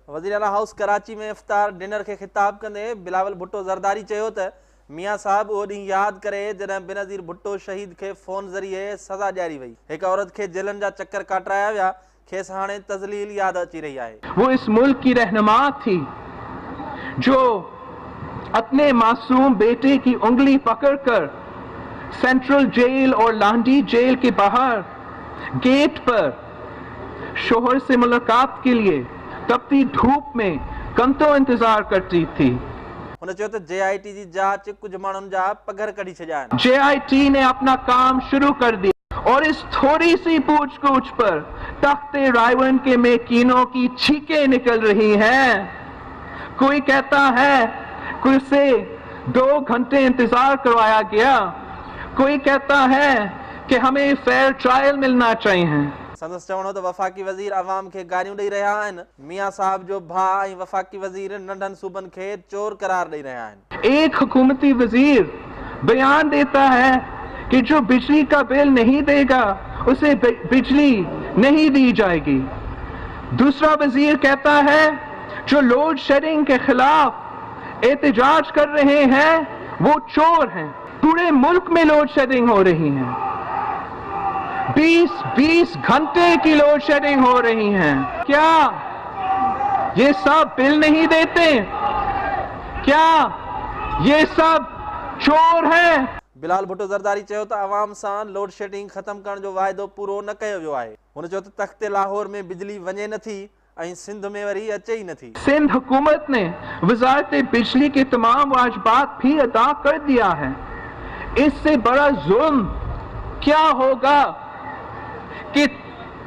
वज़ीर आला हाउस कराची में इफ्तार डिनर के खिताब कंदे बिलावल भुट्टो ज़रदारी चयो त मियां साहब उहो ॾींहुं यादि करे जॾहिं बेनज़ीर भुट्टो शहीद खे फ़ोन ज़रिए सज़ा ॾियारी वई। हिक औरत खे जेलनि जा चक्कर काटराया विया, खेसि हाणे तज़लील यादि अची रही आहे। वो इस मुल्क की रहनुमा थी जो अपने मासूम बेटे की उंगली पकड़कर सेंट्रल जेल और लांडी जेल के बाहर गेट पर शोहर से मुलाकात के लिए तपती धूप में घंटों इंतजार करती थी। हुन चयो त JIT जी जांच कुछ माण्हुनि जा पघर कढी छॾिया आहिनि। JIT ने अपना काम शुरू कर दिया और इस थोड़ी सी पूछ गूछ पर तख्ते रायवन के मेकीनों की छींकें निकल रही हैं। कोई कहता है कि उसे 2 घंटे इंतजार करवाया गया, कोई कहता है कि हमें फेयर ट्रायल मिलना चाहिए। संदसि चवणो त वफ़ाक़ी वज़ीर अवाम खे गारियूं ॾेई रहिया आहिनि। मियां साहब जो भाउ ऐं वफ़ाक़ी वज़ीर नंढनि सूबनि खे चोर करार ॾेई रहिया आहिनि। एक हुकूमती वजीर बयान देता है कि जो बिजली का बिल नहीं देगा उसे बिजली नहीं दी जाएगी। दूसरा वजीर कहता है जो लोड शेडिंग के खिलाफ एहतजाज कर रहे हैं वो चोर हैं। पूरे मुल्क में लोड शेडिंग हो रही है, 20 घंटे की लोड शेडिंग हो रही है। क्या ये सब बिल नहीं देते? क्या ये सब चोर हैं? बिलाल भुट्टो ज़रदारी चयो त अवाम सां लोड शेडिंग ख़तम करण जो वाइदो पूरो न कयो वियो आहे। हुन चयो त तख़्ते लाहौर में बिजली वञे नथी ऐं सिंध में वरी अचे ई नथी। सिंध हुकूमत ने वजारत बिजली के तमाम वाजिबात भी अदा कर दिया है। इससे बड़ा जुल्म क्या होगा कि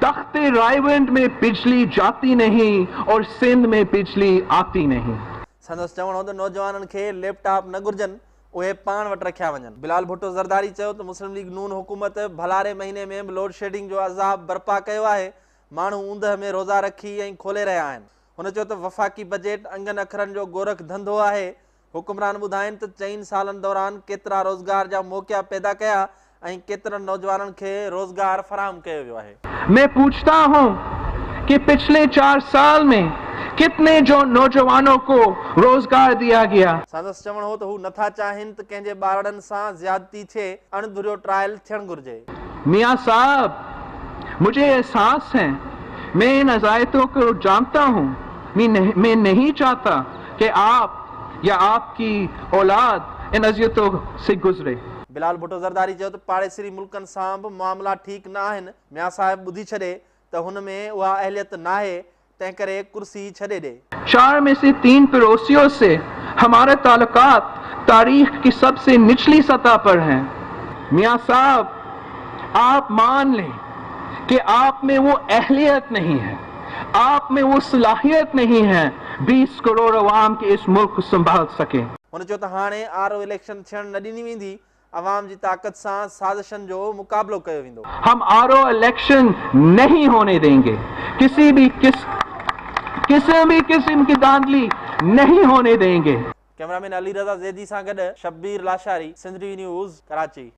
तख्ते रायवंड में बिजली जाती नहीं और सिंध में बिजली आती नहीं। संदसि चवणो त नौजवाननि खे लैपटॉप न घुर्जनि, उहे पाण वटि रखिया वञनि। बिलाल भुट्टो ज़रदारी चयो त मुस्लिम लीग नून हुकूमत भलारे महीने में लोड शेडिंग जो अज़ाब बर्पा कयो आहे। माण्हू ऊंदहि में रोज़ा रखी ऐं खोले रहिया आहिनि। हुन चयो त वफ़ाक़ी बजट अंगनि अखरनि जो गोरख धंधो आहे। हुकुमरान ॿुधाइनि त 4 सालनि दौरान केतिरा रोज़गार जा मौक़ा पैदा कया ऐं केतिरनि नौजवाननि खे रोज़गार फराहम कयो वियो आहे। मैं पूछता हूं कि पिछले 4 साल में कितने जो नौजवानों को रोजगार दिया गया? संदसि चवणो हो त हू नथा चाहिनि त कंहिंजे ॿारनि सां ज़्यादती थिए, अणधुरियो ट्रायल थियणु घुरिजे। मियां साहब, मुझे एहसास है, मैं इन अज़ायतों को जानता हूं। मैं नहीं चाहता कि आप या आपकी औलाद इन अज़ियतों से गुजरे। बिलाल भुट्टो ज़रदारी चयो त पाड़ेसरी मुल्कनि सां बि मामला ठीक न आहिनि। मियां साहिब ॿुधी छॾे त हुन में उहा अहलियत नाहे, तंहिं करे कुर्सी छॾे ॾे। 4 में से 3 पड़ोसियों से हमारे ताल्लुकात तारीख की सबसे निचली सतह पर हैं। मियां साहब, आप मान लें कि आप में वो अहलियत नहीं है, आप में वो सलाहियत नहीं है 20 करोड़ अवाम के इस मुल्क को संभाल सके। हुन चयो त हाणे आरो इलेक्शन थियण न ॾिनी वेंदी, अवाम जी ताकत सां साज़िशनि जो मुक़ाबलो कयो वेंदो। हम आरो इलेक्शन नहीं होने देंगे, किसी भी किस्म की धांधली नहीं होने देंगे। कैमरामैन अली रज़ा ज़ैदी सां गॾु शब्बीर लाशारी, सिंध टीवी न्यूज़, कराची।